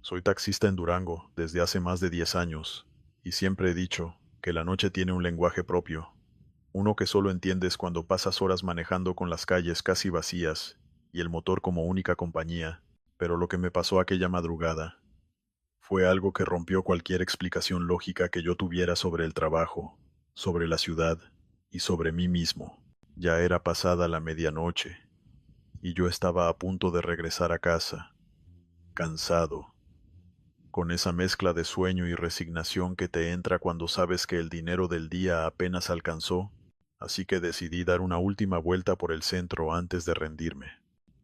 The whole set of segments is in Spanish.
Soy taxista en Durango desde hace más de 10 años, y siempre he dicho que la noche tiene un lenguaje propio, uno que solo entiendes cuando pasas horas manejando con las calles casi vacías y el motor como única compañía. Pero lo que me pasó aquella madrugada fue algo que rompió cualquier explicación lógica que yo tuviera sobre el trabajo, sobre la ciudad y sobre mí mismo. Ya era pasada la medianoche, y yo estaba a punto de regresar a casa, cansado, con esa mezcla de sueño y resignación que te entra cuando sabes que el dinero del día apenas alcanzó, así que decidí dar una última vuelta por el centro antes de rendirme.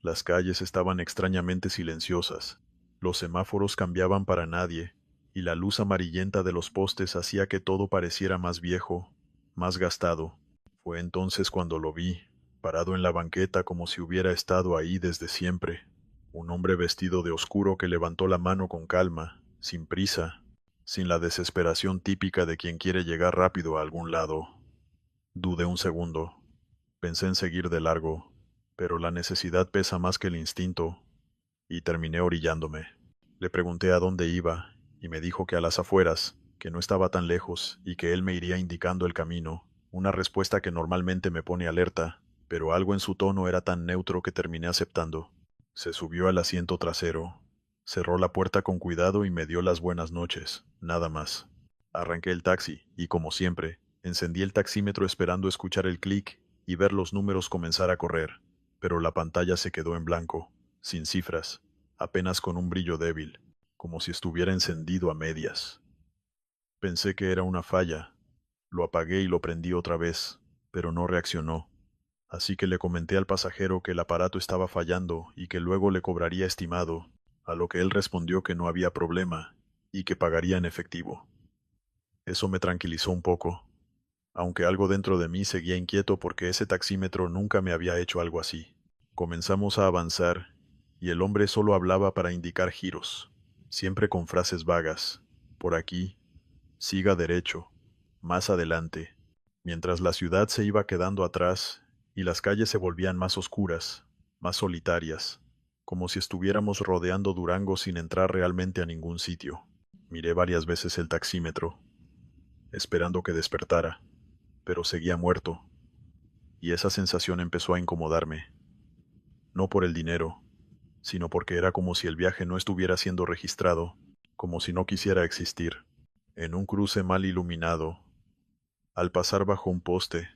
Las calles estaban extrañamente silenciosas, los semáforos cambiaban para nadie, y la luz amarillenta de los postes hacía que todo pareciera más viejo, más gastado. Fue entonces cuando lo vi, parado en la banqueta como si hubiera estado ahí desde siempre. Un hombre vestido de oscuro que levantó la mano con calma, sin prisa, sin la desesperación típica de quien quiere llegar rápido a algún lado. Dudé un segundo. Pensé en seguir de largo, pero la necesidad pesa más que el instinto, y terminé orillándome. Le pregunté a dónde iba, y me dijo que a las afueras, que no estaba tan lejos y que él me iría indicando el camino, una respuesta que normalmente me pone alerta, pero algo en su tono era tan neutro que terminé aceptando. Se subió al asiento trasero, cerró la puerta con cuidado y me dio las buenas noches, nada más. Arranqué el taxi y, como siempre, encendí el taxímetro esperando escuchar el clic y ver los números comenzar a correr, pero la pantalla se quedó en blanco, sin cifras, apenas con un brillo débil, como si estuviera encendido a medias. Pensé que era una falla. Lo apagué y lo prendí otra vez, pero no reaccionó. Así que le comenté al pasajero que el aparato estaba fallando y que luego le cobraría estimado, a lo que él respondió que no había problema y que pagaría en efectivo. Eso me tranquilizó un poco, aunque algo dentro de mí seguía inquieto porque ese taxímetro nunca me había hecho algo así. Comenzamos a avanzar, y el hombre solo hablaba para indicar giros, siempre con frases vagas. Por aquí, siga derecho, más adelante. Mientras la ciudad se iba quedando atrás, y las calles se volvían más oscuras, más solitarias, como si estuviéramos rodeando Durango sin entrar realmente a ningún sitio. Miré varias veces el taxímetro, esperando que despertara, pero seguía muerto, y esa sensación empezó a incomodarme, no por el dinero, sino porque era como si el viaje no estuviera siendo registrado, como si no quisiera existir. En un cruce mal iluminado, al pasar bajo un poste,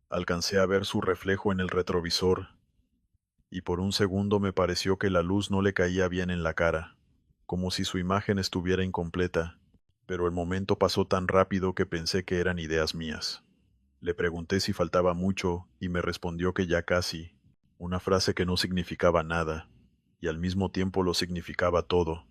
alcancé a ver su reflejo en el retrovisor, y por un segundo me pareció que la luz no le caía bien en la cara, como si su imagen estuviera incompleta, pero el momento pasó tan rápido que pensé que eran ideas mías. Le pregunté si faltaba mucho y me respondió que ya casi, una frase que no significaba nada, y al mismo tiempo lo significaba todo,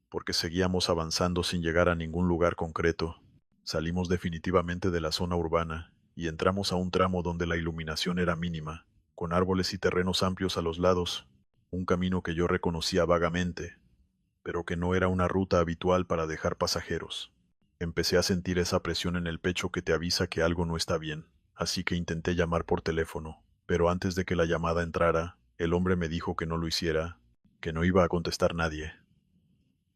porque seguíamos avanzando sin llegar a ningún lugar concreto. Salimos definitivamente de la zona urbana y entramos a un tramo donde la iluminación era mínima, con árboles y terrenos amplios a los lados, un camino que yo reconocía vagamente, pero que no era una ruta habitual para dejar pasajeros. Empecé a sentir esa presión en el pecho que te avisa que algo no está bien, así que intenté llamar por teléfono, pero antes de que la llamada entrara, el hombre me dijo que no lo hiciera, que no iba a contestar nadie.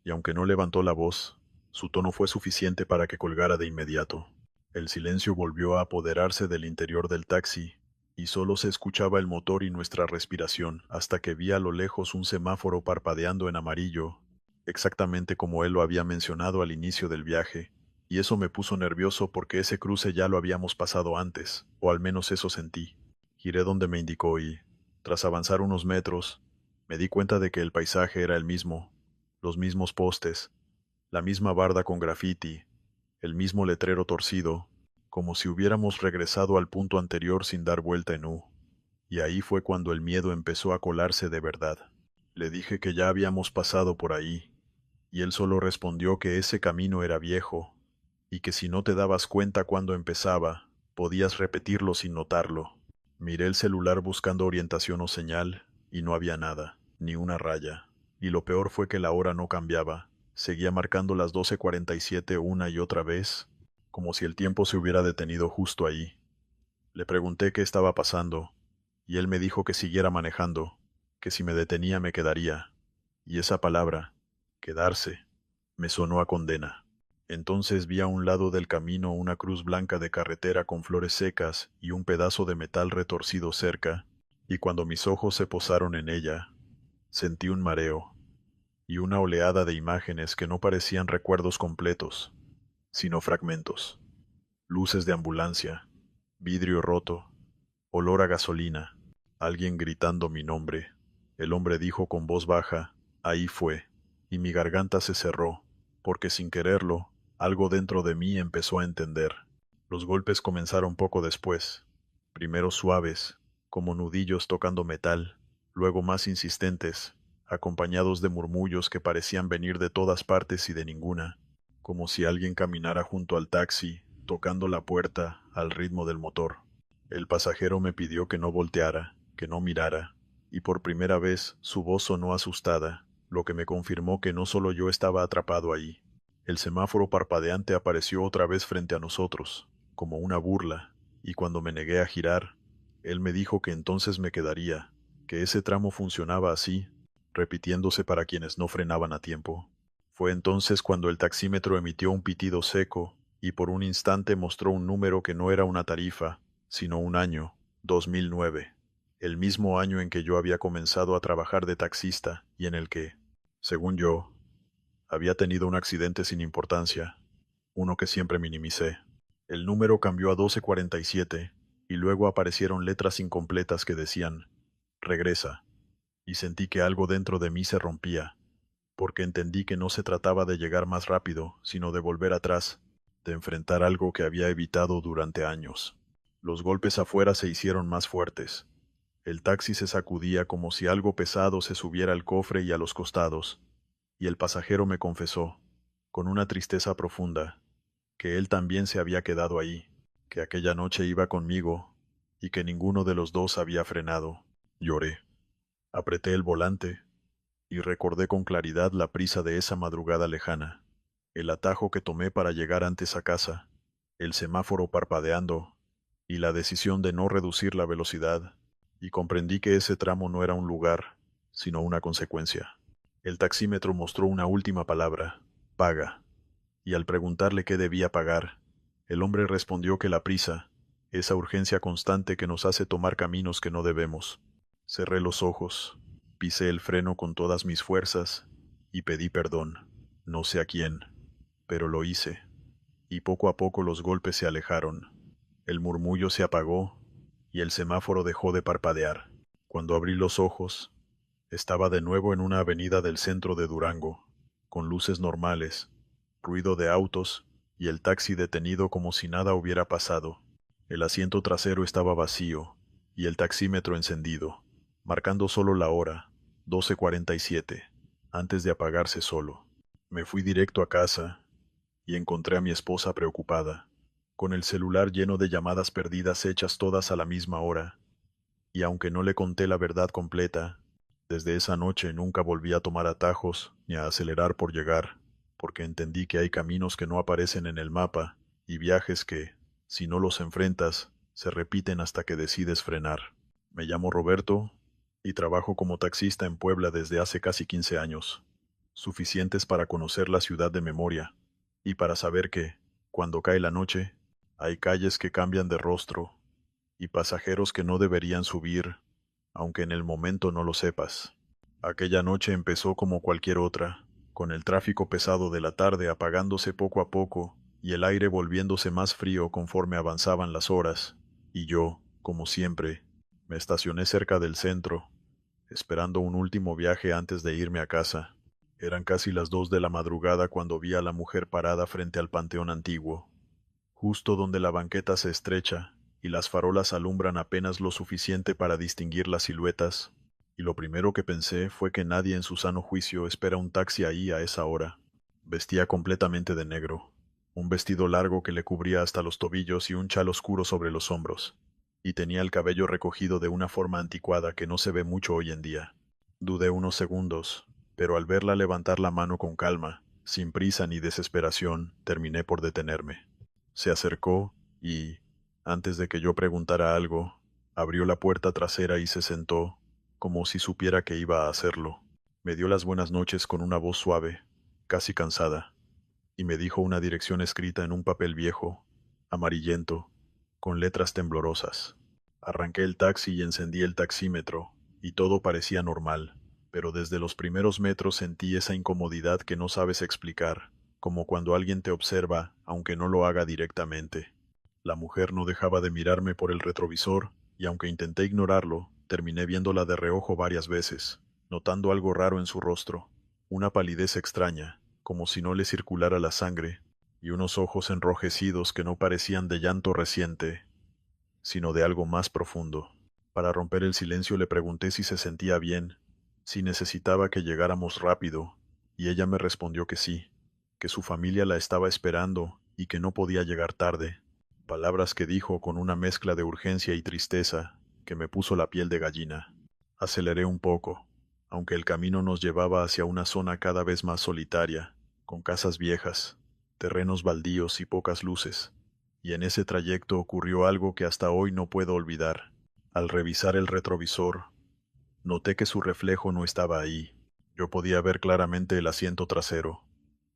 Y aunque no levantó la voz, su tono fue suficiente para que colgara de inmediato. El silencio volvió a apoderarse del interior del taxi, y solo se escuchaba el motor y nuestra respiración, hasta que vi a lo lejos un semáforo parpadeando en amarillo, exactamente como él lo había mencionado al inicio del viaje, y eso me puso nervioso porque ese cruce ya lo habíamos pasado antes, o al menos eso sentí. Giré donde me indicó y, tras avanzar unos metros, me di cuenta de que el paisaje era el mismo, los mismos postes, la misma barda con grafiti, el mismo letrero torcido, como si hubiéramos regresado al punto anterior sin dar vuelta en U. Y ahí fue cuando el miedo empezó a colarse de verdad. Le dije que ya habíamos pasado por ahí, y él solo respondió que ese camino era viejo, y que si no te dabas cuenta cuando empezaba, podías repetirlo sin notarlo. Miré el celular buscando orientación o señal, y no había nada, ni una raya. Y lo peor fue que la hora no cambiaba. Seguía marcando las 12:47 una y otra vez, como si el tiempo se hubiera detenido justo ahí. Le pregunté qué estaba pasando, y él me dijo que siguiera manejando, que si me detenía me quedaría. Y esa palabra, Quedarse. Me sonó a condena. Entonces vi a un lado del camino una cruz blanca de carretera con flores secas y un pedazo de metal retorcido cerca, y cuando mis ojos se posaron en ella, sentí un mareo y una oleada de imágenes que no parecían recuerdos completos, sino fragmentos. Luces de ambulancia, vidrio roto, olor a gasolina, alguien gritando mi nombre. El hombre dijo con voz baja, ahí fue, y mi garganta se cerró, porque sin quererlo, algo dentro de mí empezó a entender. Los golpes comenzaron poco después, primero suaves, como nudillos tocando metal, luego más insistentes, acompañados de murmullos que parecían venir de todas partes y de ninguna, como si alguien caminara junto al taxi, tocando la puerta al ritmo del motor. El pasajero me pidió que no volteara, que no mirara, y por primera vez su voz sonó asustada, lo que me confirmó que no solo yo estaba atrapado ahí. El semáforo parpadeante apareció otra vez frente a nosotros, como una burla, y cuando me negué a girar, él me dijo que entonces me quedaría, que ese tramo funcionaba así, repitiéndose para quienes no frenaban a tiempo. Fue entonces cuando el taxímetro emitió un pitido seco, y por un instante mostró un número que no era una tarifa, sino un año, 2009, el mismo año en que yo había comenzado a trabajar de taxista y en el que, según yo, había tenido un accidente sin importancia, uno que siempre minimicé. El número cambió a 1247 y luego aparecieron letras incompletas que decían, regresa, y sentí que algo dentro de mí se rompía, porque entendí que no se trataba de llegar más rápido, sino de volver atrás, de enfrentar algo que había evitado durante años. Los golpes afuera se hicieron más fuertes. El taxi se sacudía como si algo pesado se subiera al cofre y a los costados, y el pasajero me confesó, con una tristeza profunda, que él también se había quedado ahí, que aquella noche iba conmigo, y que ninguno de los dos había frenado. Lloré. Apreté el volante, y recordé con claridad la prisa de esa madrugada lejana, el atajo que tomé para llegar antes a casa, el semáforo parpadeando, y la decisión de no reducir la velocidad, y comprendí que ese tramo no era un lugar, sino una consecuencia. El taxímetro mostró una última palabra, paga, y al preguntarle qué debía pagar, el hombre respondió que la prisa, esa urgencia constante que nos hace tomar caminos que no debemos. Cerré los ojos, pisé el freno con todas mis fuerzas y pedí perdón, no sé a quién, pero lo hice, y poco a poco los golpes se alejaron, el murmullo se apagó y el semáforo dejó de parpadear. Cuando abrí los ojos, estaba de nuevo en una avenida del centro de Durango, con luces normales, ruido de autos y el taxi detenido como si nada hubiera pasado. El asiento trasero estaba vacío y el taxímetro encendido, marcando solo la hora, 12:47, antes de apagarse solo. Me fui directo a casa y encontré a mi esposa preocupada, con el celular lleno de llamadas perdidas hechas todas a la misma hora, y aunque no le conté la verdad completa, desde esa noche nunca volví a tomar atajos ni a acelerar por llegar, porque entendí que hay caminos que no aparecen en el mapa y viajes que, si no los enfrentas, se repiten hasta que decides frenar. Me llamo Roberto y trabajo como taxista en Puebla desde hace casi 15 años, suficientes para conocer la ciudad de memoria y para saber que, cuando cae la noche, hay calles que cambian de rostro y pasajeros que no deberían subir, aunque en el momento no lo sepas. Aquella noche empezó como cualquier otra, con el tráfico pesado de la tarde apagándose poco a poco y el aire volviéndose más frío conforme avanzaban las horas, y yo, como siempre, me estacioné cerca del centro, esperando un último viaje antes de irme a casa. Eran casi las 2 de la madrugada cuando vi a la mujer parada frente al panteón antiguo, justo donde la banqueta se estrecha y las farolas alumbran apenas lo suficiente para distinguir las siluetas, y lo primero que pensé fue que nadie en su sano juicio espera un taxi ahí a esa hora. Vestía completamente de negro, un vestido largo que le cubría hasta los tobillos y un chal oscuro sobre los hombros, y tenía el cabello recogido de una forma anticuada que no se ve mucho hoy en día. Dudé unos segundos, pero al verla levantar la mano con calma, sin prisa ni desesperación, terminé por detenerme. Se acercó y, antes de que yo preguntara algo, abrió la puerta trasera y se sentó, como si supiera que iba a hacerlo. Me dio las buenas noches con una voz suave, casi cansada, y me dijo una dirección escrita en un papel viejo, amarillento, con letras temblorosas. Arranqué el taxi y encendí el taxímetro, y todo parecía normal, pero desde los primeros metros sentí esa incomodidad que no sabes explicar, como cuando alguien te observa, aunque no lo haga directamente. La mujer no dejaba de mirarme por el retrovisor, y aunque intenté ignorarlo, terminé viéndola de reojo varias veces, notando algo raro en su rostro, una palidez extraña, como si no le circulara la sangre, y unos ojos enrojecidos que no parecían de llanto reciente, sino de algo más profundo. Para romper el silencio le pregunté si se sentía bien, si necesitaba que llegáramos rápido, y ella me respondió que sí, que su familia la estaba esperando y que no podía llegar tarde. Palabras que dijo con una mezcla de urgencia y tristeza que me puso la piel de gallina. Aceleré un poco, aunque el camino nos llevaba hacia una zona cada vez más solitaria, con casas viejas, terrenos baldíos y pocas luces. Y en ese trayecto ocurrió algo que hasta hoy no puedo olvidar. Al revisar el retrovisor, noté que su reflejo no estaba ahí. Yo podía ver claramente el asiento trasero,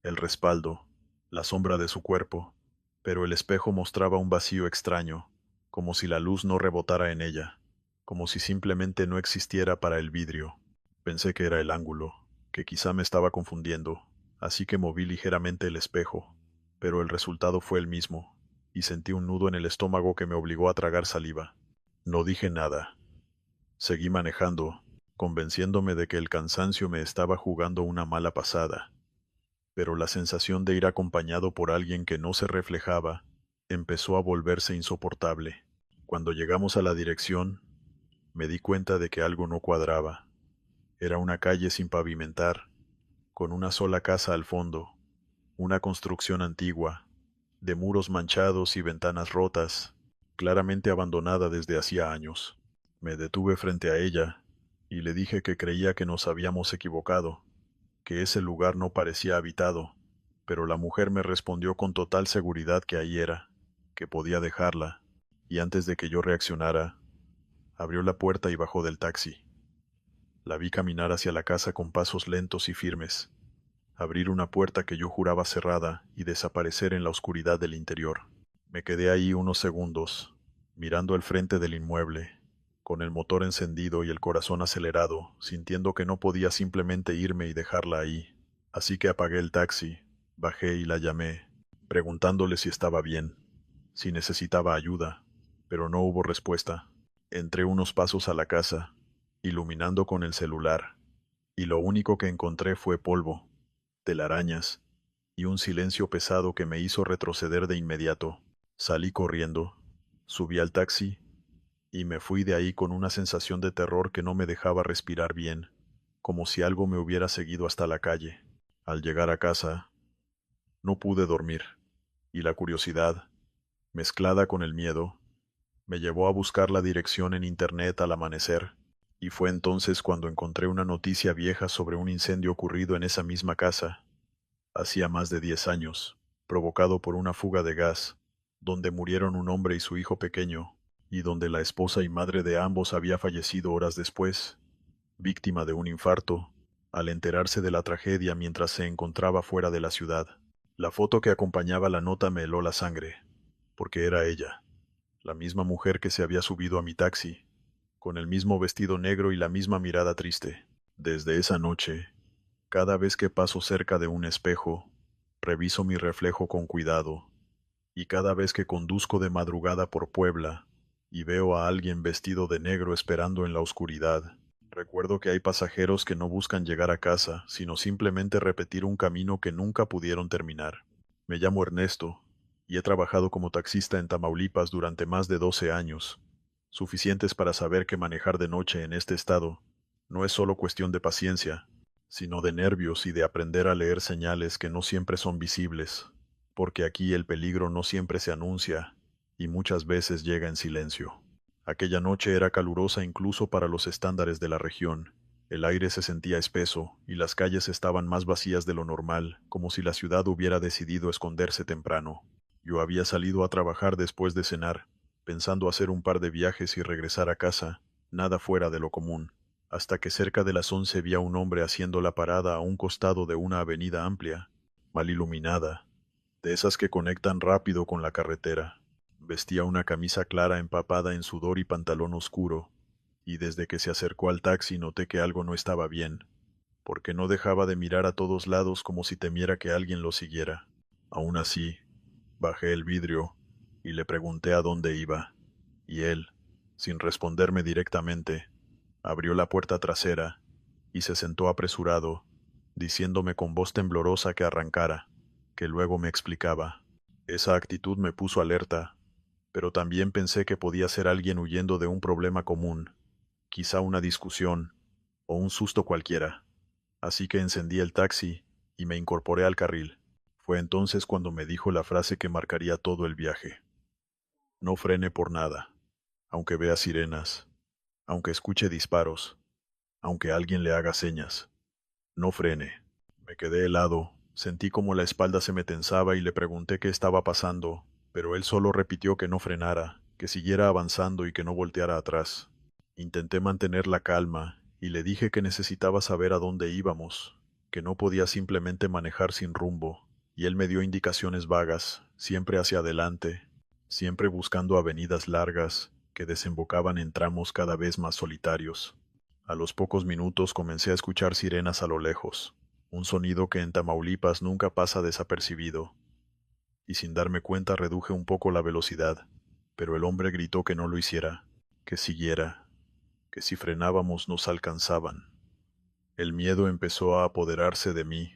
el respaldo, la sombra de su cuerpo, pero el espejo mostraba un vacío extraño, como si la luz no rebotara en ella, como si simplemente no existiera para el vidrio. Pensé que era el ángulo, que quizá me estaba confundiendo, así que moví ligeramente el espejo, pero el resultado fue el mismo, y sentí un nudo en el estómago que me obligó a tragar saliva. No dije nada. Seguí manejando, convenciéndome de que el cansancio me estaba jugando una mala pasada, pero la sensación de ir acompañado por alguien que no se reflejaba empezó a volverse insoportable. Cuando llegamos a la dirección, me di cuenta de que algo no cuadraba. Era una calle sin pavimentar, con una sola casa al fondo, una construcción antigua, de muros manchados y ventanas rotas, claramente abandonada desde hacía años. Me detuve frente a ella y le dije que creía que nos habíamos equivocado, que ese lugar no parecía habitado, pero la mujer me respondió con total seguridad que ahí era, que podía dejarla, y antes de que yo reaccionara, abrió la puerta y bajó del taxi. La vi caminar hacia la casa con pasos lentos y firmes, abrir una puerta que yo juraba cerrada y desaparecer en la oscuridad del interior. Me quedé ahí unos segundos, mirando el frente del inmueble, con el motor encendido y el corazón acelerado, sintiendo que no podía simplemente irme y dejarla ahí. Así que apagué el taxi, bajé y la llamé, preguntándole si estaba bien, si necesitaba ayuda, pero no hubo respuesta. Entré unos pasos a la casa, iluminando con el celular, y lo único que encontré fue polvo, telarañas, y un silencio pesado que me hizo retroceder de inmediato. Salí corriendo, subí al taxi, y me fui de ahí con una sensación de terror que no me dejaba respirar bien, como si algo me hubiera seguido hasta la calle. Al llegar a casa, no pude dormir, y la curiosidad, mezclada con el miedo, me llevó a buscar la dirección en internet al amanecer, y fue entonces cuando encontré una noticia vieja sobre un incendio ocurrido en esa misma casa, hacía más de 10 años, provocado por una fuga de gas, donde murieron un hombre y su hijo pequeño, y donde la esposa y madre de ambos había fallecido horas después, víctima de un infarto, al enterarse de la tragedia mientras se encontraba fuera de la ciudad. La foto que acompañaba la nota me heló la sangre, porque era ella, la misma mujer que se había subido a mi taxi, con el mismo vestido negro y la misma mirada triste. Desde esa noche, cada vez que paso cerca de un espejo, reviso mi reflejo con cuidado, y cada vez que conduzco de madrugada por Puebla y veo a alguien vestido de negro esperando en la oscuridad, recuerdo que hay pasajeros que no buscan llegar a casa, sino simplemente repetir un camino que nunca pudieron terminar. Me llamo Ernesto, y he trabajado como taxista en Tamaulipas durante más de 12 años, suficientes para saber que manejar de noche en este estado no es solo cuestión de paciencia, sino de nervios y de aprender a leer señales que no siempre son visibles, porque aquí el peligro no siempre se anuncia y muchas veces llega en silencio. Aquella noche era calurosa incluso para los estándares de la región. El aire se sentía espeso y las calles estaban más vacías de lo normal, como si la ciudad hubiera decidido esconderse temprano. Yo había salido a trabajar después de cenar, pensando hacer un par de viajes y regresar a casa, nada fuera de lo común. hasta que cerca de las 11 vi a un hombre haciendo la parada a un costado de una avenida amplia, mal iluminada, de esas que conectan rápido con la carretera. Vestía una camisa clara empapada en sudor y pantalón oscuro, y desde que se acercó al taxi noté que algo no estaba bien, porque no dejaba de mirar a todos lados como si temiera que alguien lo siguiera. Aún así, bajé el vidrio y le pregunté a dónde iba, y él, sin responderme directamente, abrió la puerta trasera y se sentó apresurado, diciéndome con voz temblorosa que arrancara, que luego me explicaba. Esa actitud me puso alerta, pero también pensé que podía ser alguien huyendo de un problema común, quizá una discusión o un susto cualquiera. Así que encendí el taxi y me incorporé al carril. Fue entonces cuando me dijo la frase que marcaría todo el viaje. No frene por nada, aunque vea sirenas, aunque escuche disparos, aunque alguien le haga señas. No frene. Me quedé helado, sentí como la espalda se me tensaba y le pregunté qué estaba pasando, pero él solo repitió que no frenara, que siguiera avanzando y que no volteara atrás. Intenté mantener la calma y le dije que necesitaba saber a dónde íbamos, que no podía simplemente manejar sin rumbo, y él me dio indicaciones vagas, siempre hacia adelante, siempre buscando avenidas largas que desembocaban en tramos cada vez más solitarios. A los pocos minutos comencé a escuchar sirenas a lo lejos, un sonido que en Tamaulipas nunca pasa desapercibido, y sin darme cuenta reduje un poco la velocidad, pero el hombre gritó que no lo hiciera, que siguiera, que si frenábamos nos alcanzaban. El miedo empezó a apoderarse de mí,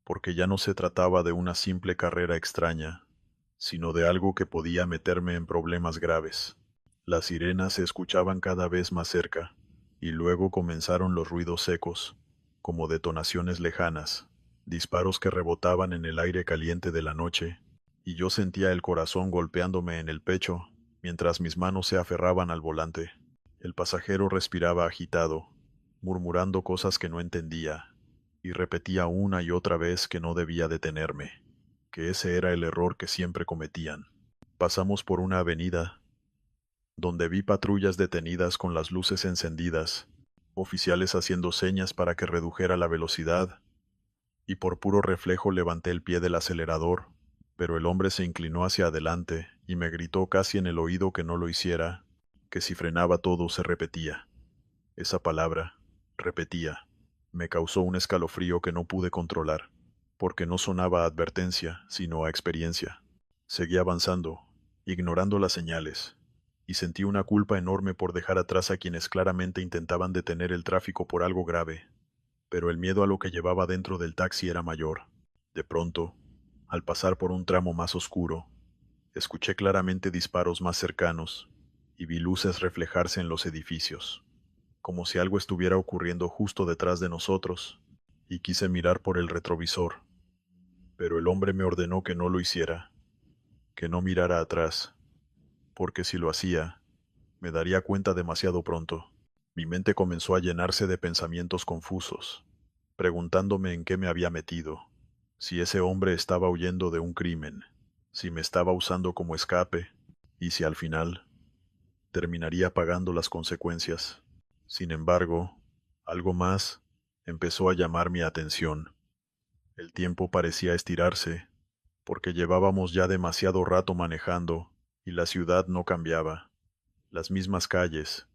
porque ya no se trataba de una simple carrera extraña, sino de algo que podía meterme en problemas graves. Las sirenas se escuchaban cada vez más cerca, y luego comenzaron los ruidos secos, como detonaciones lejanas, disparos que rebotaban en el aire caliente de la noche, y yo sentía el corazón golpeándome en el pecho, mientras mis manos se aferraban al volante. El pasajero respiraba agitado, murmurando cosas que no entendía, y repetía una y otra vez que no debía detenerme, que ese era el error que siempre cometían. Pasamos por una avenida, donde vi patrullas detenidas con las luces encendidas, oficiales haciendo señas para que redujera la velocidad, y por puro reflejo levanté el pie del acelerador, pero el hombre se inclinó hacia adelante y me gritó casi en el oído que no lo hiciera, que si frenaba todo se repetía. Esa palabra, repetía, me causó un escalofrío que no pude controlar, porque no sonaba a advertencia, sino a experiencia. Seguí avanzando, ignorando las señales, y sentí una culpa enorme por dejar atrás a quienes claramente intentaban detener el tráfico por algo grave, pero el miedo a lo que llevaba dentro del taxi era mayor. De pronto, al pasar por un tramo más oscuro, escuché claramente disparos más cercanos y vi luces reflejarse en los edificios, como si algo estuviera ocurriendo justo detrás de nosotros, y quise mirar por el retrovisor, pero el hombre me ordenó que no lo hiciera, que no mirara atrás, porque si lo hacía, me daría cuenta demasiado pronto. Mi mente comenzó a llenarse de pensamientos confusos, preguntándome en qué me había metido, si ese hombre estaba huyendo de un crimen, si me estaba usando como escape, y si al final terminaría pagando las consecuencias. Sin embargo, algo más empezó a llamar mi atención. El tiempo parecía estirarse, porque llevábamos ya demasiado rato manejando, y la ciudad no cambiaba. Las mismas calles,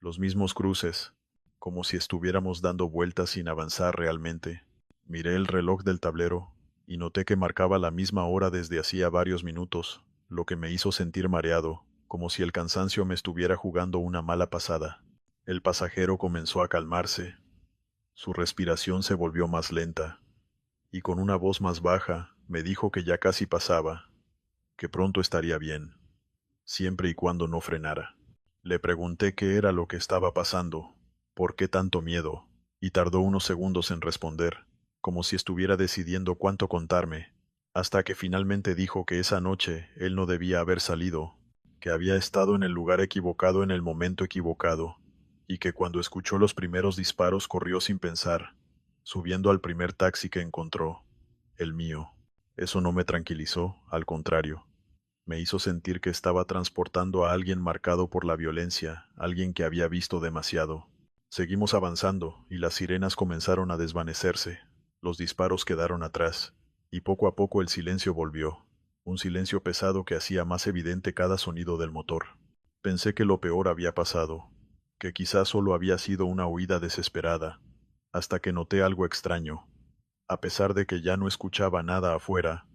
los mismos cruces, como si estuviéramos dando vueltas sin avanzar realmente. Miré el reloj del tablero, y noté que marcaba la misma hora desde hacía varios minutos, lo que me hizo sentir mareado, como si el cansancio me estuviera jugando una mala pasada. El pasajero comenzó a calmarse, su respiración se volvió más lenta, y con una voz más baja me dijo que ya casi pasaba, que pronto estaría bien, siempre y cuando no frenara. Le pregunté qué era lo que estaba pasando, por qué tanto miedo, y tardó unos segundos en responder, como si estuviera decidiendo cuánto contarme, hasta que finalmente dijo que esa noche él no debía haber salido, que había estado en el lugar equivocado en el momento equivocado, y que cuando escuchó los primeros disparos corrió sin pensar, subiendo al primer taxi que encontró, el mío. Eso no me tranquilizó, al contrario. Me hizo sentir que estaba transportando a alguien marcado por la violencia, alguien que había visto demasiado. Seguimos avanzando, y las sirenas comenzaron a desvanecerse, los disparos quedaron atrás, y poco a poco el silencio volvió, un silencio pesado que hacía más evidente cada sonido del motor. Pensé que lo peor había pasado, que quizás solo había sido una huida desesperada, hasta que noté algo extraño. A pesar de que ya no escuchaba nada afuera,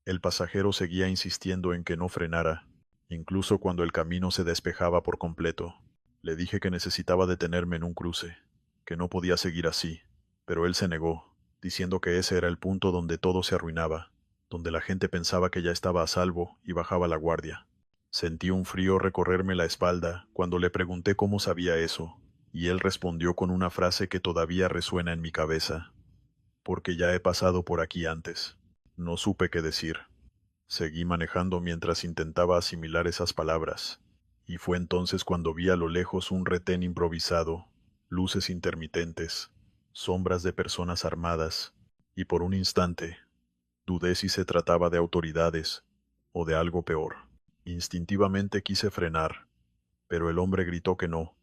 el pasajero seguía insistiendo en que no frenara, incluso cuando el camino se despejaba por completo. Le dije que necesitaba detenerme en un cruce, que no podía seguir así, pero él se negó, diciendo que ese era el punto donde todo se arruinaba, donde la gente pensaba que ya estaba a salvo y bajaba la guardia. Sentí un frío recorrerme la espalda cuando le pregunté cómo sabía eso, y él respondió con una frase que todavía resuena en mi cabeza: porque ya he pasado por aquí antes. No supe qué decir. Seguí manejando mientras intentaba asimilar esas palabras, y fue entonces cuando vi a lo lejos un retén improvisado, luces intermitentes, sombras de personas armadas, y por un instante dudé si se trataba de autoridades o de algo peor. Instintivamente quise frenar, pero el hombre gritó que no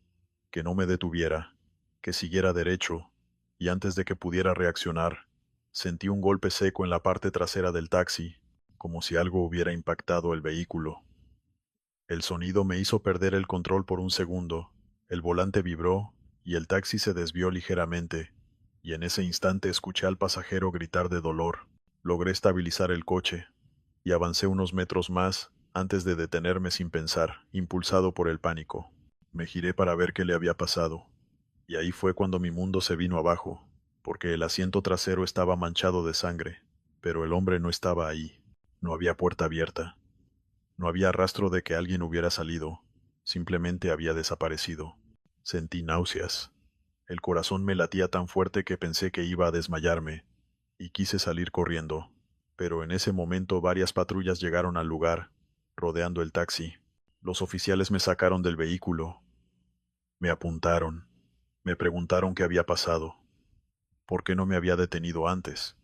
me detuviera, que siguiera derecho, y antes de que pudiera reaccionar, sentí un golpe seco en la parte trasera del taxi, como si algo hubiera impactado el vehículo. El sonido me hizo perder el control por un segundo, el volante vibró, y el taxi se desvió ligeramente, y en ese instante escuché al pasajero gritar de dolor. Logré estabilizar el coche, y avancé unos metros más antes de detenerme sin pensar, impulsado por el pánico. Me giré para ver qué le había pasado, y ahí fue cuando mi mundo se vino abajo, porque el asiento trasero estaba manchado de sangre, pero el hombre no estaba ahí. No había puerta abierta. No había rastro de que alguien hubiera salido. Simplemente había desaparecido. Sentí náuseas. El corazón me latía tan fuerte que pensé que iba a desmayarme, y quise salir corriendo. Pero en ese momento varias patrullas llegaron al lugar, rodeando el taxi. Los oficiales me sacaron del vehículo. Me apuntaron. Me preguntaron qué había pasado. ¿Por qué no me había detenido antes?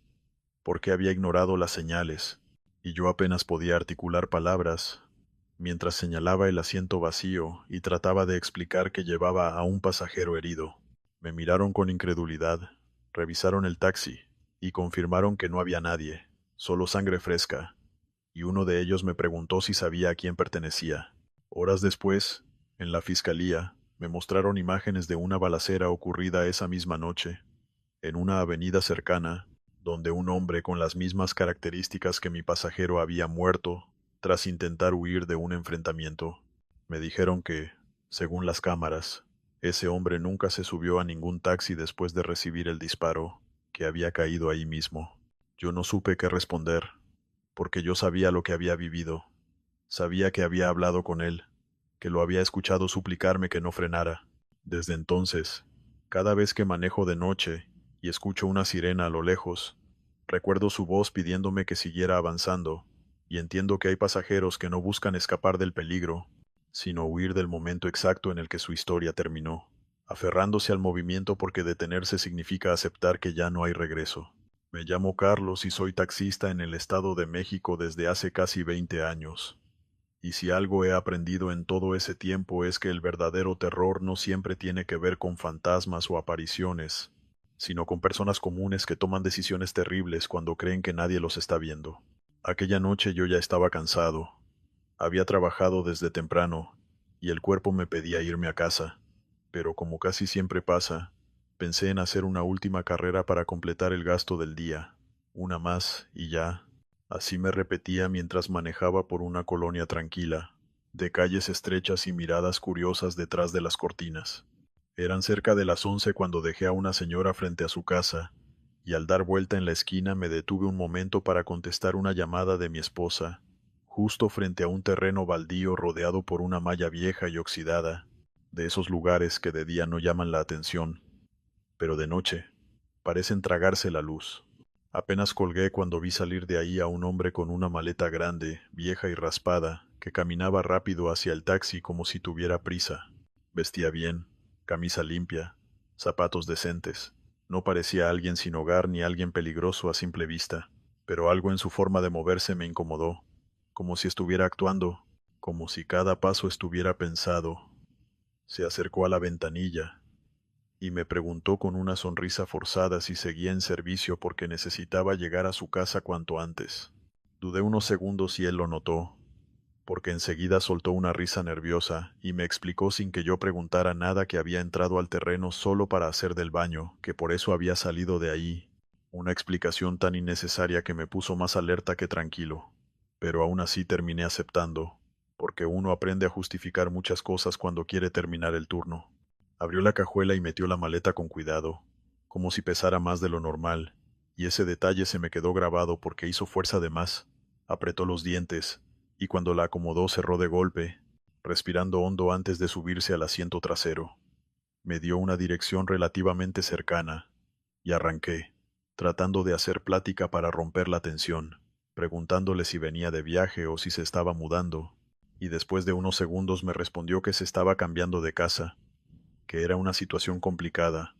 ¿Por qué había ignorado las señales? Y yo apenas podía articular palabras, mientras señalaba el asiento vacío y trataba de explicar que llevaba a un pasajero herido. Me miraron con incredulidad, revisaron el taxi y confirmaron que no había nadie, solo sangre fresca, y uno de ellos me preguntó si sabía a quién pertenecía. Horas después, en la fiscalía, me mostraron imágenes de una balacera ocurrida esa misma noche, en una avenida cercana, donde un hombre con las mismas características que mi pasajero había muerto tras intentar huir de un enfrentamiento. Me dijeron que, según las cámaras, ese hombre nunca se subió a ningún taxi después de recibir el disparo, que había caído ahí mismo. Yo no supe qué responder, porque yo sabía lo que había vivido. Sabía que había hablado con él, que lo había escuchado suplicarme que no frenara. Desde entonces, cada vez que manejo de noche y escucho una sirena a lo lejos, recuerdo su voz pidiéndome que siguiera avanzando, y entiendo que hay pasajeros que no buscan escapar del peligro, sino huir del momento exacto en el que su historia terminó, aferrándose al movimiento porque detenerse significa aceptar que ya no hay regreso. Me llamo Carlos y soy taxista en el Estado de México desde hace casi 20 años. Y si algo he aprendido en todo ese tiempo es que el verdadero terror no siempre tiene que ver con fantasmas o apariciones, sino con personas comunes que toman decisiones terribles cuando creen que nadie los está viendo. Aquella noche yo ya estaba cansado. Había trabajado desde temprano, y el cuerpo me pedía irme a casa, pero como casi siempre pasa, pensé en hacer una última carrera para completar el gasto del día, una más y ya. Así me repetía mientras manejaba por una colonia tranquila, de calles estrechas y miradas curiosas detrás de las cortinas. Eran cerca de las 11 cuando dejé a una señora frente a su casa, y al dar vuelta en la esquina me detuve un momento para contestar una llamada de mi esposa, justo frente a un terreno baldío rodeado por una malla vieja y oxidada, de esos lugares que de día no llaman la atención, pero de noche parecen tragarse la luz. Apenas colgué cuando vi salir de ahí a un hombre con una maleta grande, vieja y raspada, que caminaba rápido hacia el taxi como si tuviera prisa. Vestía bien, camisa limpia, zapatos decentes. No parecía alguien sin hogar ni alguien peligroso a simple vista, pero algo en su forma de moverse me incomodó, como si estuviera actuando, como si cada paso estuviera pensado. Se acercó a la ventanilla. y me preguntó con una sonrisa forzada si seguía en servicio porque necesitaba llegar a su casa cuanto antes. Dudé unos segundos y él lo notó, porque enseguida soltó una risa nerviosa y me explicó sin que yo preguntara nada que había entrado al terreno solo para hacer del baño, que por eso había salido de ahí. Una explicación tan innecesaria que me puso más alerta que tranquilo. Pero aún así terminé aceptando, porque uno aprende a justificar muchas cosas cuando quiere terminar el turno. Abrió la cajuela y metió la maleta con cuidado, como si pesara más de lo normal, y ese detalle se me quedó grabado porque hizo fuerza de más. Apretó los dientes, y cuando la acomodó cerró de golpe, respirando hondo antes de subirse al asiento trasero. Me dio una dirección relativamente cercana, y arranqué, tratando de hacer plática para romper la tensión, preguntándole si venía de viaje o si se estaba mudando, y después de unos segundos me respondió que se estaba cambiando de casa, que era una situación complicada,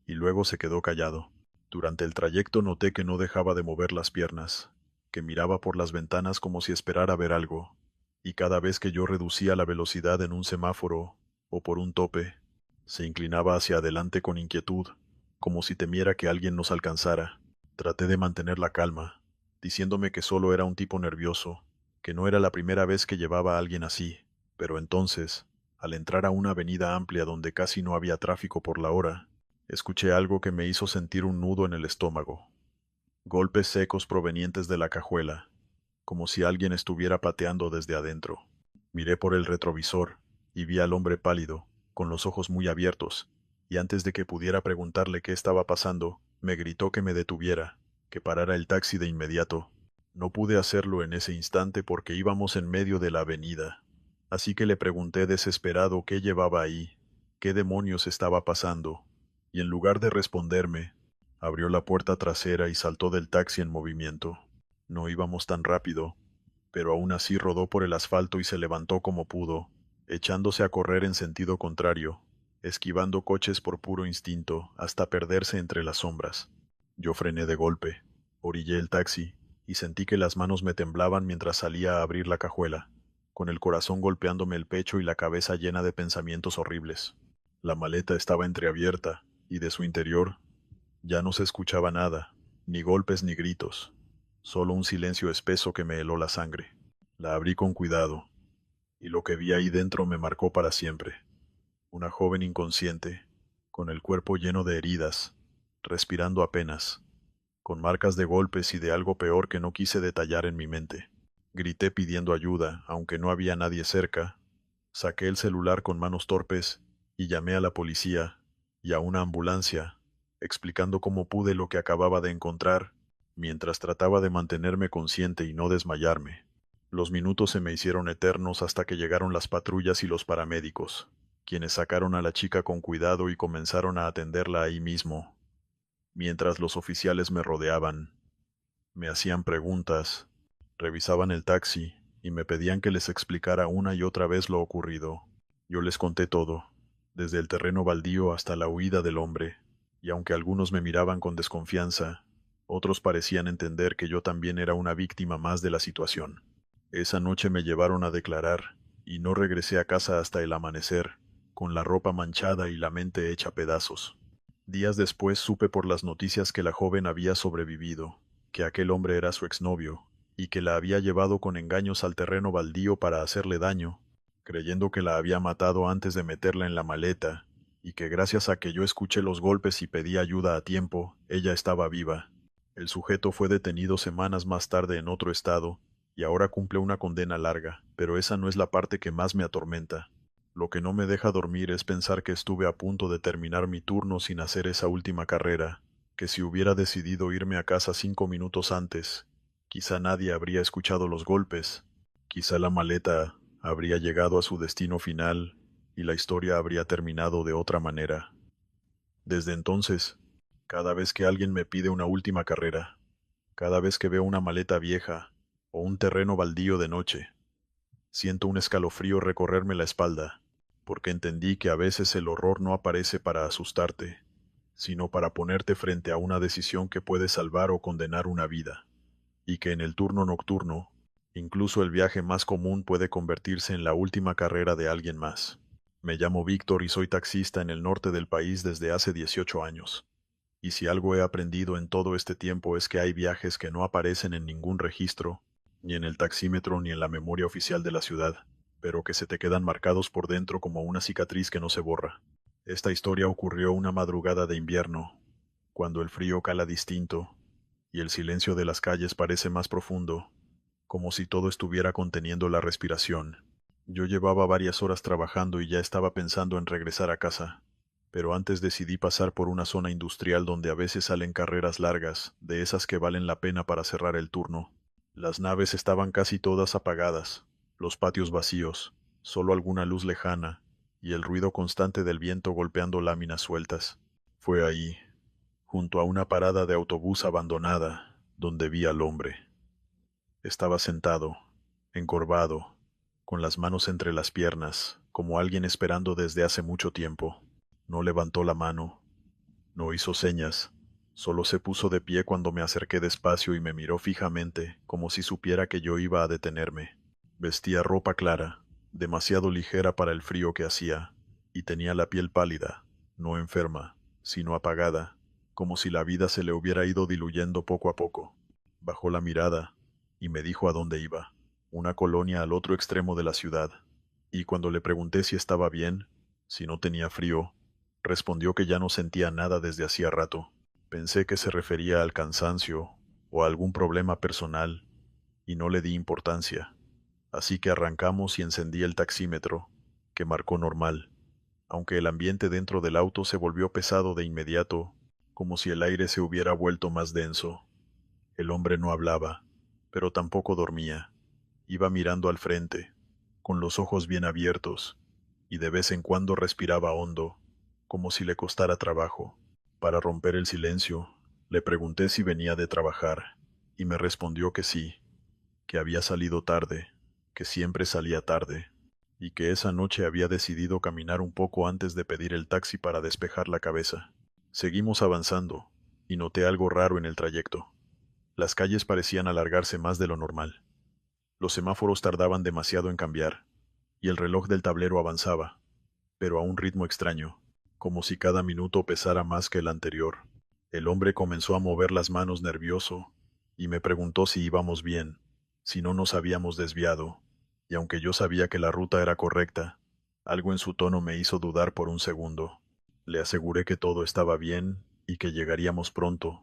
y luego se quedó callado. Durante el trayecto noté que no dejaba de mover las piernas, que miraba por las ventanas como si esperara ver algo, y cada vez que yo reducía la velocidad en un semáforo o por un tope, se inclinaba hacia adelante con inquietud, como si temiera que alguien nos alcanzara. Traté de mantener la calma, diciéndome que solo era un tipo nervioso, que no era la primera vez que llevaba a alguien así, pero entonces, al entrar a una avenida amplia donde casi no había tráfico por la hora, escuché algo que me hizo sentir un nudo en el estómago. Golpes secos provenientes de la cajuela, como si alguien estuviera pateando desde adentro. Miré por el retrovisor y vi al hombre pálido, con los ojos muy abiertos, y antes de que pudiera preguntarle qué estaba pasando, me gritó que me detuviera, que parara el taxi de inmediato. No pude hacerlo en ese instante porque íbamos en medio de la avenida, así que le pregunté desesperado qué llevaba ahí, qué demonios estaba pasando, y en lugar de responderme, abrió la puerta trasera y saltó del taxi en movimiento. No íbamos tan rápido, pero aún así rodó por el asfalto y se levantó como pudo, echándose a correr en sentido contrario, esquivando coches por puro instinto hasta perderse entre las sombras. Yo frené de golpe, orillé el taxi, y sentí que las manos me temblaban mientras salía a abrir la cajuela, con el corazón golpeándome el pecho y la cabeza llena de pensamientos horribles. La maleta estaba entreabierta, y de su interior ya no se escuchaba nada, ni golpes ni gritos, solo un silencio espeso que me heló la sangre. La abrí con cuidado, y lo que vi ahí dentro me marcó para siempre. Una joven inconsciente, con el cuerpo lleno de heridas, respirando apenas, con marcas de golpes y de algo peor que no quise detallar en mi mente. Grité pidiendo ayuda, aunque no había nadie cerca. Saqué el celular con manos torpes y llamé a la policía y a una ambulancia, explicando cómo pude lo que acababa de encontrar, mientras trataba de mantenerme consciente y no desmayarme. Los minutos se me hicieron eternos hasta que llegaron las patrullas y los paramédicos, quienes sacaron a la chica con cuidado y comenzaron a atenderla ahí mismo, mientras los oficiales me rodeaban, me hacían preguntas, revisaban el taxi y me pedían que les explicara una y otra vez lo ocurrido. Yo les conté todo, desde el terreno baldío hasta la huida del hombre, y aunque algunos me miraban con desconfianza, otros parecían entender que yo también era una víctima más de la situación. Esa noche me llevaron a declarar, y no regresé a casa hasta el amanecer, con la ropa manchada y la mente hecha pedazos. Días después supe por las noticias que la joven había sobrevivido, que aquel hombre era su exnovio, y que la había llevado con engaños al terreno baldío para hacerle daño, creyendo que la había matado antes de meterla en la maleta, y que gracias a que yo escuché los golpes y pedí ayuda a tiempo, ella estaba viva. El sujeto fue detenido semanas más tarde en otro estado, y ahora cumple una condena larga, pero esa no es la parte que más me atormenta. Lo que no me deja dormir es pensar que estuve a punto de terminar mi turno sin hacer esa última carrera, que si hubiera decidido irme a casa 5 minutos antes, quizá nadie habría escuchado los golpes, quizá la maleta habría llegado a su destino final y la historia habría terminado de otra manera. Desde entonces, cada vez que alguien me pide una última carrera, cada vez que veo una maleta vieja o un terreno baldío de noche, siento un escalofrío recorrerme la espalda, porque entendí que a veces el horror no aparece para asustarte, sino para ponerte frente a una decisión que puede salvar o condenar una vida, y que en el turno nocturno, incluso el viaje más común puede convertirse en la última carrera de alguien más. Me llamo Víctor y soy taxista en el norte del país desde hace 18 años. Y si algo he aprendido en todo este tiempo es que hay viajes que no aparecen en ningún registro, ni en el taxímetro ni en la memoria oficial de la ciudad, pero que se te quedan marcados por dentro como una cicatriz que no se borra. Esta historia ocurrió una madrugada de invierno, cuando el frío cala distinto y el silencio de las calles parece más profundo, como si todo estuviera conteniendo la respiración. Yo llevaba varias horas trabajando y ya estaba pensando en regresar a casa, pero antes decidí pasar por una zona industrial donde a veces salen carreras largas, de esas que valen la pena para cerrar el turno. Las naves estaban casi todas apagadas, los patios vacíos, solo alguna luz lejana, y el ruido constante del viento golpeando láminas sueltas. Fue ahí, junto a una parada de autobús abandonada, donde vi al hombre. Estaba sentado, encorvado, con las manos entre las piernas, como alguien esperando desde hace mucho tiempo. No levantó la mano, no hizo señas, solo se puso de pie cuando me acerqué despacio y me miró fijamente, como si supiera que yo iba a detenerme. Vestía ropa clara, demasiado ligera para el frío que hacía, y tenía la piel pálida, no enferma, sino apagada, como si la vida se le hubiera ido diluyendo poco a poco. Bajó la mirada y me dijo a dónde iba, una colonia al otro extremo de la ciudad, y cuando le pregunté si estaba bien, si no tenía frío, respondió que ya no sentía nada desde hacía rato. Pensé que se refería al cansancio o a algún problema personal, y no le di importancia. Así que arrancamos y encendí el taxímetro, que marcó normal, aunque el ambiente dentro del auto se volvió pesado de inmediato, como si el aire se hubiera vuelto más denso. El hombre no hablaba, pero tampoco dormía. Iba mirando al frente, con los ojos bien abiertos, y de vez en cuando respiraba hondo, como si le costara trabajo. Para romper el silencio, le pregunté si venía de trabajar, y me respondió que sí, que había salido tarde, que siempre salía tarde, y que esa noche había decidido caminar un poco antes de pedir el taxi para despejar la cabeza. Seguimos avanzando, y noté algo raro en el trayecto. Las calles parecían alargarse más de lo normal. Los semáforos tardaban demasiado en cambiar, y el reloj del tablero avanzaba, pero a un ritmo extraño, como si cada minuto pesara más que el anterior. El hombre comenzó a mover las manos nervioso, y me preguntó si íbamos bien, si no nos habíamos desviado, y aunque yo sabía que la ruta era correcta, algo en su tono me hizo dudar por un segundo. Le aseguré que todo estaba bien y que llegaríamos pronto,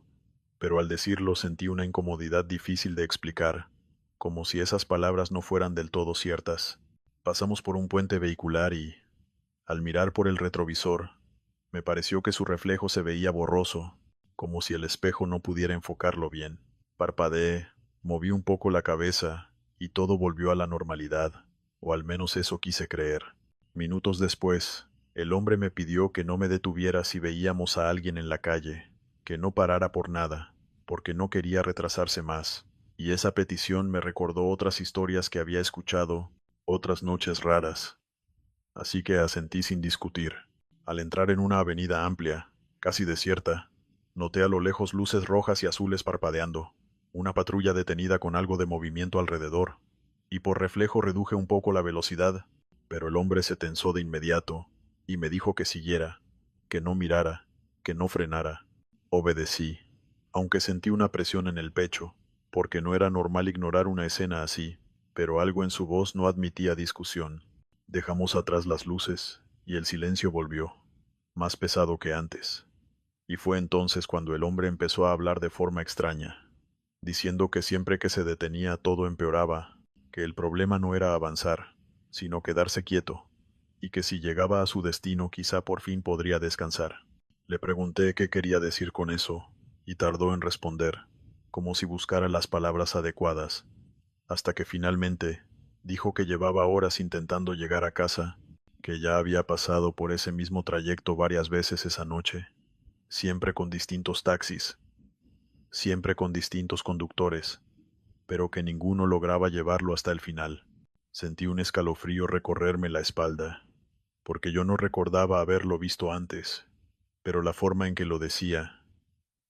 pero al decirlo sentí una incomodidad difícil de explicar, como si esas palabras no fueran del todo ciertas. Pasamos por un puente vehicular y, al mirar por el retrovisor, me pareció que su reflejo se veía borroso, como si el espejo no pudiera enfocarlo bien. Parpadeé, moví un poco la cabeza, y todo volvió a la normalidad, o al menos eso quise creer. Minutos después, el hombre me pidió que no me detuviera si veíamos a alguien en la calle, que no parara por nada, porque no quería retrasarse más, y esa petición me recordó otras historias que había escuchado, otras noches raras. Así que asentí sin discutir. Al entrar en una avenida amplia, casi desierta, noté a lo lejos luces rojas y azules parpadeando, una patrulla detenida con algo de movimiento alrededor, y por reflejo reduje un poco la velocidad, pero el hombre se tensó de inmediato, y me dijo que siguiera, que no mirara, que no frenara. Obedecí, aunque sentí una presión en el pecho, porque no era normal ignorar una escena así, pero algo en su voz no admitía discusión. Dejamos atrás las luces, y el silencio volvió, más pesado que antes. Y fue entonces cuando el hombre empezó a hablar de forma extraña, diciendo que siempre que se detenía todo empeoraba, que el problema no era avanzar, sino quedarse quieto, y que si llegaba a su destino quizá por fin podría descansar. Le pregunté qué quería decir con eso, y tardó en responder, como si buscara las palabras adecuadas, hasta que finalmente dijo que llevaba horas intentando llegar a casa, que ya había pasado por ese mismo trayecto varias veces esa noche, siempre con distintos taxis, siempre con distintos conductores, pero que ninguno lograba llevarlo hasta el final. Sentí un escalofrío recorrerme la espalda, porque yo no recordaba haberlo visto antes, pero la forma en que lo decía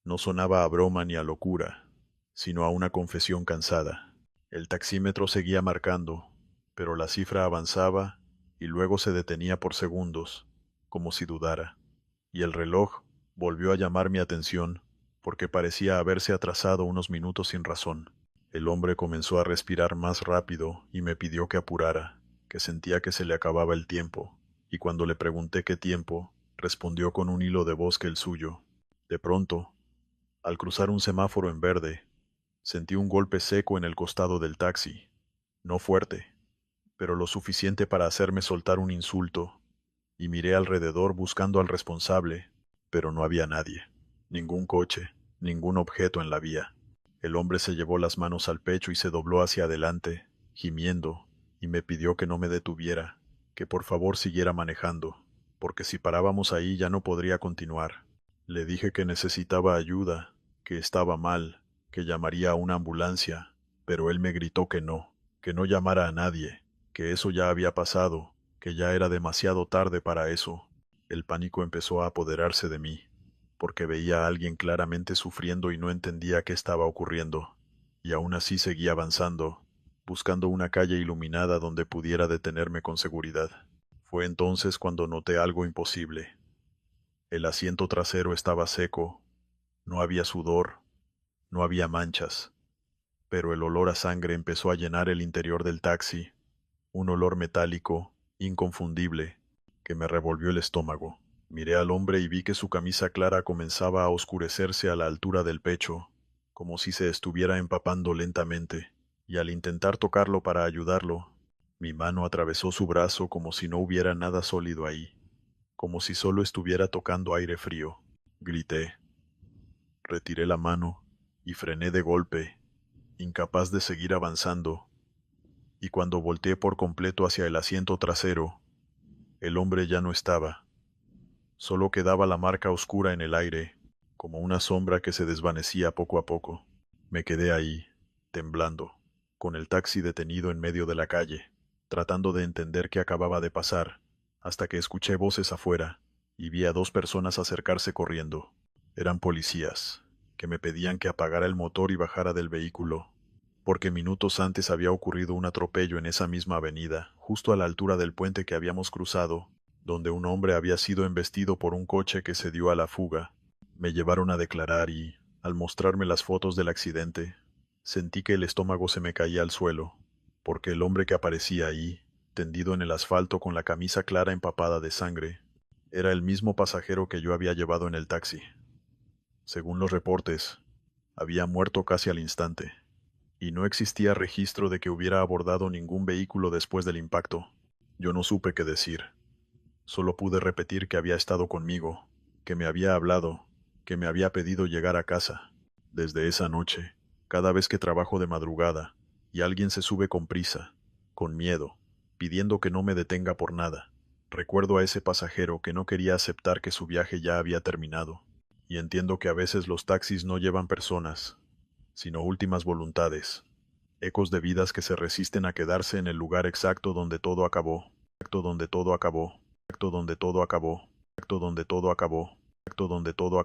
no sonaba a broma ni a locura, sino a una confesión cansada. El taxímetro seguía marcando, pero la cifra avanzaba y luego se detenía por segundos, como si dudara, y el reloj volvió a llamar mi atención, porque parecía haberse atrasado unos minutos sin razón. El hombre comenzó a respirar más rápido y me pidió que apurara, que sentía que se le acababa el tiempo, y cuando le pregunté qué tiempo, respondió con un hilo de voz que el suyo. De pronto, al cruzar un semáforo en verde, sentí un golpe seco en el costado del taxi, no fuerte, pero lo suficiente para hacerme soltar un insulto, y miré alrededor buscando al responsable, pero no había nadie, ningún coche, ningún objeto en la vía. El hombre se llevó las manos al pecho y se dobló hacia adelante, gimiendo, y me pidió que no me detuviera, que por favor siguiera manejando, porque si parábamos ahí ya no podría continuar. Le dije que necesitaba ayuda, que estaba mal, que llamaría a una ambulancia, pero él me gritó que no llamara a nadie, que eso ya había pasado, que ya era demasiado tarde para eso. El pánico empezó a apoderarse de mí, porque veía a alguien claramente sufriendo y no entendía qué estaba ocurriendo, y aún así seguía avanzando, buscando una calle iluminada donde pudiera detenerme con seguridad. Fue entonces cuando noté algo imposible. El asiento trasero estaba seco, no había sudor, no había manchas, pero el olor a sangre empezó a llenar el interior del taxi, un olor metálico, inconfundible, que me revolvió el estómago. Miré al hombre y vi que su camisa clara comenzaba a oscurecerse a la altura del pecho, como si se estuviera empapando lentamente, y al intentar tocarlo para ayudarlo, mi mano atravesó su brazo como si no hubiera nada sólido ahí, como si solo estuviera tocando aire frío. Grité, retiré la mano y frené de golpe, incapaz de seguir avanzando, y cuando volteé por completo hacia el asiento trasero, el hombre ya no estaba. Solo quedaba la marca oscura en el aire, como una sombra que se desvanecía poco a poco. Me quedé ahí, temblando, con el taxi detenido en medio de la calle, tratando de entender qué acababa de pasar, hasta que escuché voces afuera y vi a dos personas acercarse corriendo. Eran policías, que me pedían que apagara el motor y bajara del vehículo, porque minutos antes había ocurrido un atropello en esa misma avenida, justo a la altura del puente que habíamos cruzado, donde un hombre había sido embestido por un coche que se dio a la fuga. Me llevaron a declarar y, al mostrarme las fotos del accidente, sentí que el estómago se me caía al suelo, porque el hombre que aparecía ahí, tendido en el asfalto con la camisa clara empapada de sangre, era el mismo pasajero que yo había llevado en el taxi. Según los reportes, había muerto casi al instante, y no existía registro de que hubiera abordado ningún vehículo después del impacto. Yo no supe qué decir. Solo pude repetir que había estado conmigo, que me había hablado, que me había pedido llegar a casa. Desde esa noche, cada vez que trabajo de madrugada, y alguien se sube con prisa, con miedo, pidiendo que no me detenga por nada, recuerdo a ese pasajero que no quería aceptar que su viaje ya había terminado. Y entiendo que a veces los taxis no llevan personas, sino últimas voluntades, ecos de vidas que se resisten a quedarse en el lugar exacto donde todo acabó, exacto donde todo acabó, exacto donde todo acabó, exacto donde todo acabó, exacto donde todo acabó.